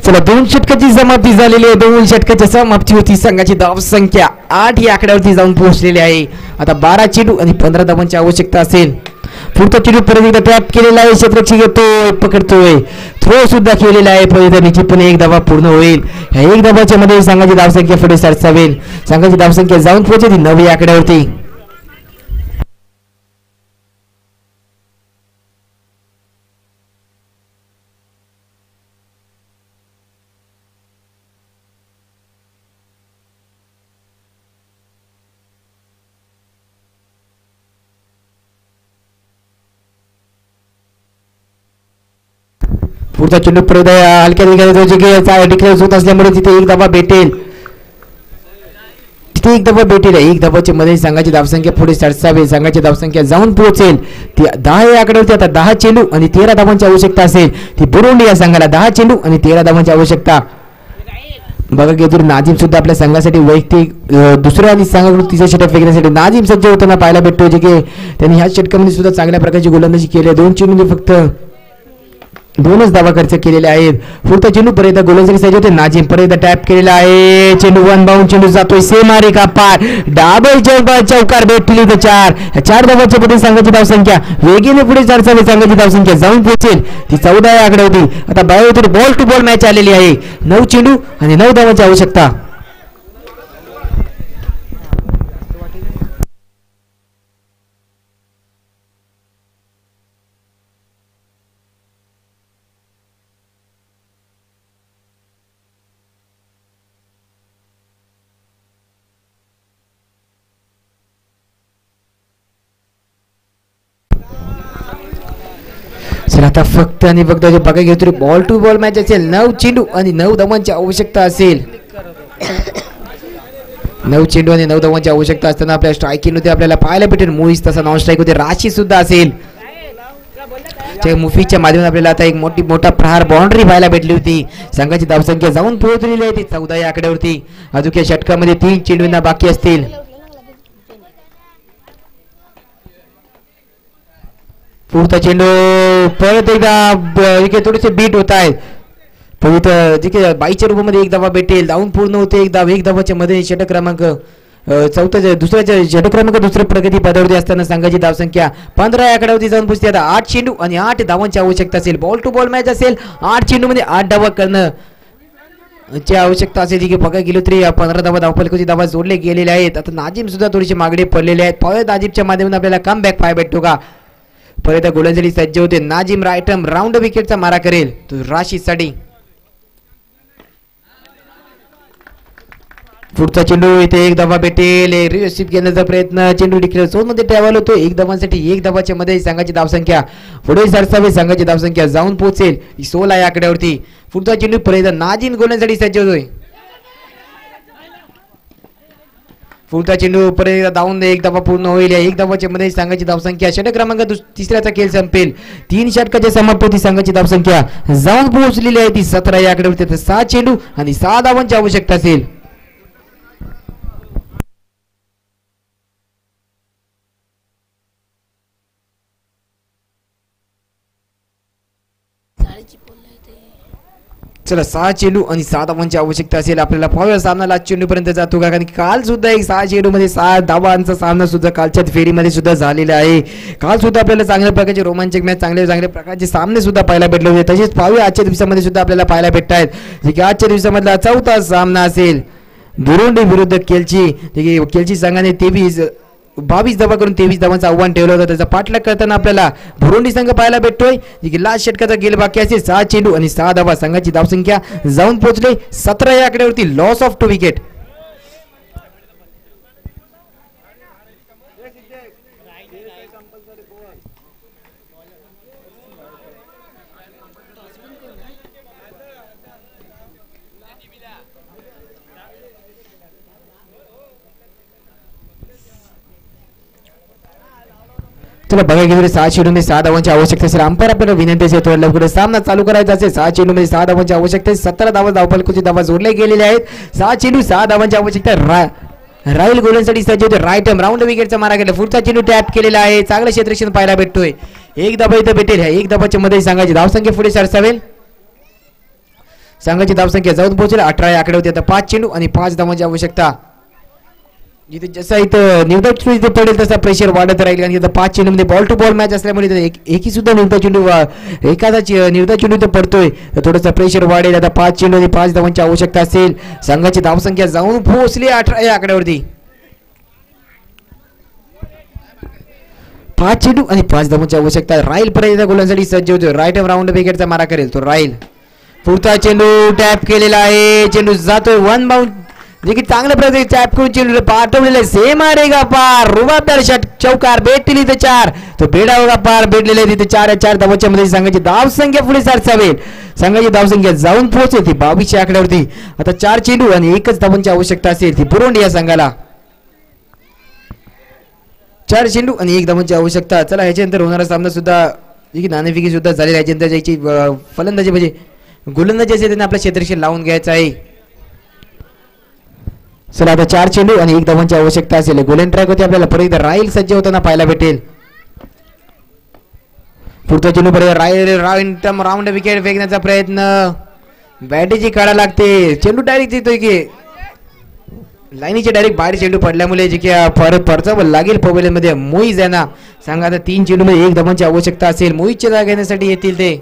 S3: चला 2 षटकाची समाप्ती झालेली आहे 2 षटकाची समाप्ती होती संघाची धाव संख्या 8 या आकड्यावरती जाऊन पोहोचलेली आहे आता 12 चेंडू आणि 15 धावांची आवश्यकता असेल पुढचा चेंडू परत एकदा टॅप केलेला आहे क्षेत्ररक्षक घेतोय पकडतोय थ्रो सुद्धा केलेला आहे फलंदाजीची पण 1 धावा पूर्ण होईल ह्या 1 धावाच्या मध्ये संघाची धावसंख्या पुढे सरसावेल संघाची धावसंख्या जाऊन पोहोचली 9 या आकड्यावरती पुढचा चेंडू परत हलक्या डिक्लेअर होत असल्यामुळे तिथे 1 धावा भेटेल तिथे 1 धावा भेटेल 1 धावाच्या मध्ये संघाची धावसंख्या पुढे सरसावेल संघाची धावसंख्या जाऊन पोहोचेल ती 10 या आकड्यावरती आता 10 चेंडू आणि 13 धावांची आवश्यकता असेल ती बुरुंडी या संघाला 10 चेंडू आणि 13 धावांची आवश्यकता बघा गेतूर नाजिम सुद्धा आपल्या संघासाठी वैयक्तिक दुसऱ्या आणि संघाकडून तिसऱ्या षटक फेकण्यासाठी नाजिम सज्ज होताना पाहायला भेटतो जे की त्यांनी ह्या षटकामध्ये सुद्धा चांगल्या प्रकारची गोलंदाजी केली आहे 2 चेंडू फक्त 2च धावा खर्च केलेले आहेत पुढचा चेंडू परत गोलंदाजी सज्ज होते नाजिम परत टॅप केलेला आहे चेंडू 1 बाउंड चेंडू जातोय सेमारे का पार डाबल चौकार भेटली तर 4 धावाच्या पुढे संघाची धावसंख्या वेगेने पुढे सरसावी संघाची धावसंख्या जाऊन पोहोचेल ती 14 या आकडे होती आता बाहेर बॉल टू बॉल मॅच आलेली आहे 9 चेंडू आणि 9 धावांची आवश्यकता आता फक्त आणि फक्त बघा घेतो बॉल टू बॉल मॅच असेल 9 चेंडू आणि 9 धावांची आवश्यकता असेल 9 चेंडू आणि 9 धावांची आवश्यकता असताना आपल्या स्ट्रायकिंग होते आपल्याला पाहायला भेटेल मुळीच तसा नॉन स्ट्राईक होते राशी सुद्धा असेल मुफीच्या माध्यमातून आपल्याला आता एक मोठा प्रहार बाउंड्री पाहायला भेटली होती संघाची धावसंख्या जाऊन पोहोचलेली आहे ती 14 या आकड्यावरती अजून या षटकामध्ये 3 चेंडूंना बाकी असतील पुढचा चेंडू परत एकदा थोडेसे बीट होत आहेत परत जे की 22च्या रूपामध्ये 1 धावा भेटेल धावून पूर्ण होते 1 धावाच्या मध्ये षटक क्रमांक दुसऱ्या षटक क्रमांक दुसऱ्या प्रगती पदावरती असताना संघाची धावसंख्या 15 या आकड्यावरती जाऊन पोहोचते आता 8 चेंडू आणि 8 धावांची आवश्यकता असेल बॉल टू बॉल मॅच असेल 8 चेंडू मध्ये 8 धावा करणं ची आवश्यकता असेल की बघा गेलो तरी 15 धावा धावफलकाची धावा जोडले गेलेले आहेत आता नाजिम सुद्धा थोडीशी मागणी पडलेले आहेत पाहूया नाजिमच्या माध्यमातून आपल्याला कम बॅक पाय भेटतो का परत गोलंदाजी सज्ज होते. नाजिम रायटम राऊंड विकेटचा मारा करेल तो राशीदसाठी. पुढचा चेंडू इथे एक धावा भेटेल. रिसिव्ह घेण्याचा प्रयत्न, चेंडू डिक्लेअर झोन मध्ये ठेवायला होतो. एक धावांसाठी एक धावाच्या मध्ये संघाची धावसंख्या पुढे सरसावे. संघाची धावसंख्या जाऊन पोहोचेल 16 या आकड्यावरती. पुढचा चेंडू परत नाजिम गोलंदाजी सज्ज होतोय. पुढचा चेंडू परत धावून एक धावा पूर्ण होईल. एक धावाच्या मध्ये संघाची धावसंख्या षटक क्रमांक तिसऱ्याचा खेळ संपेल. 3 षटकाच्या समाप्तीवरती संघाची धावसंख्या जाऊन पोहोचलेली आहे ती 17 या आकड्यावरती. 6 चेंडू आणि 6 धावांची आवश्यकता असेल.
S5: साडीची पोल आहे ते.
S3: चला 6 चेंडू आणि 7 धावांची आवश्यकता असेल आपल्याला. पाहूया सामना लास्ट चेंडू पर्यंत जातो का, कारण काल सुद्धा एक 6 चेंडू मध्ये 6 धावांचा सामना सुद्धा कालच्या फेरीमध्ये सुद्धा झालेला आहे. काल सुद्धा आपल्याला चांगल्या प्रकारचे रोमांचक मॅच, चांगले प्रकारचे सामने सुद्धा पाहायला भेटले होते. तसेच पाहूया आजच्या दिवसामध्ये सुद्धा आपल्याला पाहायला भेटत आहेत. जे की आजच्या दिवसामधला 4था सामना असेल बुरुंडी विरुद्ध केल्ची. केल्ची संघाने 22 धावा करून 23 धावांचं आव्हान ठेवलं होतं. त्याचा पाठलाग करताना आपल्याला बुरुंडी संघ पाहायला भेटतोय. लास्ट षटकाचा गेल बाकी असेल. 6 चेंडू आणि 6 धावा. संघाची धावसंख्या जाऊन पोहोचले 17 या आकड्यावरती. Loss of 2 wicket. चला बघा गेले 6 चेंडूमध्ये 6 धावांची आवश्यकता असेल. अंपायर आपल्याला विनंती असेल थोडं लवकर सामना चालू करायचा असेल. 6 चेंडूमध्ये 6 धावांची आवश्यकता आहे. 17 धावा धावफलकाची धावा जोडल्या गेलेल्या आहेत. 6 चेंडू 6 धावांची आवश्यकता. राहुल गोलंदाजीसाठी सज्ज होते. रायटम राऊंड विकेटचा मारा केला. पुढचा चेंडू टॅप केलेला आहे. चांगलं क्षेत्ररक्षण पाहायला भेटतोय. एक धावा इथं भेटेल. ह्या एक धावाच्या मध्ये संघाची धावसंख्या पुढे सरसावेल. संघाची धावसंख्या जाऊन पोहोचेल 18 या आकड्यावरती. आता 5 चेंडू आणि 5 धावांची आवश्यकता. जिथे जसा इथं निर्धाव चेंडू इथे पडेल तसा प्रेशर वाढत राहील. आणि इथं 5 चेंडूमध्ये बॉल टू बॉल मॅच असल्यामुळे एकही सुद्धा निर्धाव चेंडू एखादा निर्धाव चेंडू इथं पडतोय तर थोडंसं प्रेशर वाढेल. आता 5 चेंडू आणि 5 धावांची आवश्यकता असेल. संघाची धावसंख्या जाऊन पोहोचली 18 या आकड्यावरती. 5 चेंडू आणि 5 धावांची आवश्यकता. राहील पर्यंत गोलांसाठी सज्ज होतो. राईट राऊंड विकेटचा मारा करेल तो राहील. पुढचा चेंडू टॅप केलेला आहे. चेंडू जातोय 1 बाउंड. जे की चांगल्या प्रकारे टॅप करून चेंडू पाठवलेला सेम आरेगा पार. रुबाबदार षट चौकार भेटतील इथे 4. तो बेडा होगा पार भेटलेला आहे तिथे 4 या 4 धावांच्या मध्ये संघाची धावसंख्या पुढे सरसावेल. संघाची धावसंख्या जाऊन पोहोचेल ती 22 या आकड्यावरती. आता 4 चेंडू आणि 1च धावांची आवश्यकता असेल ती बुरुंडी या संघाला. 4 चेंडू आणि 1 धावांची आवश्यकता. चला ह्याच्यानंतर होणारा सामना सुद्धा नाणेफेकी सुद्धा झालेला आहे. याच्यानंतर ज्याची फलंदाजी म्हणजे गोलंदाजी असेल त्यांना आपल्या क्षेत्ररक्षण लावून घ्यायचं आहे. चला आता 4 चेंडू आणि 1 धावांची आवश्यकता असेल. गोलन ट्रॅक होते आपल्याला परत एकदा राहील सज्ज होताना पाहायला भेटेल. पुढचा चेंडू परत राऊंड विकेट फेकण्याचा प्रयत्न. बॅटीची काढा लागते. चेंडू डायरेक्ट येतोय की लाईनीच्या डायरेक्ट बाहेर चेंडू पडल्यामुळे जे की परचा लागेल पवेलियनमध्ये मोईज यांना. सांगा आता 3 चेंडू मध्ये 1 धावांची आवश्यकता असेल. मोईजच्या जागा घेण्यासाठी येतील ते.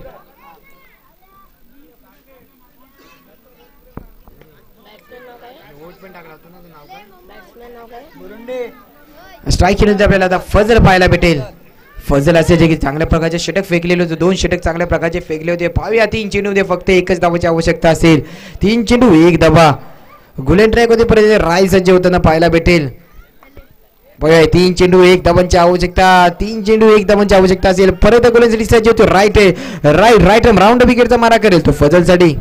S3: स्ट्राईक केल्यानंतर आपल्याला आता फजल पाहायला भेटेल. फजल असे जे की चांगल्या प्रकारचे षटक फेकलेले होते. 2 षटक चांगल्या प्रकारचे फेकले होते. पाहूया 3 चेंडूमध्ये फक्त 1च धावाची आवश्यकता असेल. 3 चेंडू 1 धावा. गोलन ट्रॅक होते परत राय सज्ज होताना पाहायला भेटेल. बघा 3 चेंडू 1 धावांची आवश्यकता. 3 चेंडू 1 धावांची आवश्यकता असेल. परत गोलंदाजी सज्ज होतो. राईट राऊंड विकेटचा मारा करेल तो फजलसाठी.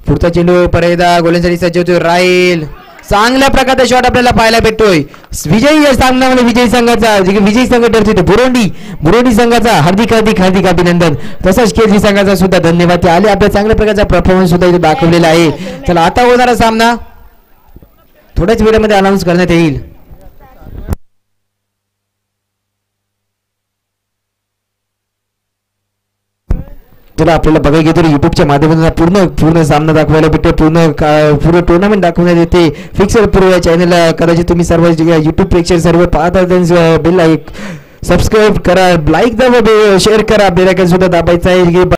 S3: पुढचा चेंडू परत गोलंदाजी सज्ज होतो. राहील चांगल्या प्रकारचा शॉट आपल्याला पाहायला भेटतोय. विजयी या सामन्यामध्ये विजयी संघाचा जे विजयी संघ ठरतो बुरुंडी संघाचा हार्दिक अभिनंदन. तसंच केजी संघाचा सुद्धा धन्यवाद. ते आले आपल्या चांगल्या प्रकारचा परफॉर्मन्स सुद्धा इथे दाखवलेला आहे. चला आता होणारा सामना थोड्याच वेळामध्ये अनाऊन्स करण्यात येईल. चला आपल्याला बघायला गेलो युट्यूबच्या माध्यमातून पूर्ण सामना दाखवायला भेटतो. पूर्ण टुर्नामेंट दाखवण्यात येते. फिक्सर पूर्व या चॅनलला कदाचित तुम्ही सर्व युट्यूब प्रेक्षक सर्व पाहता बेल सबस्क्राईब करा, लाईक दाबा, शेअर करा, बेल आयकॉन सुद्धा दाबायचा आहे.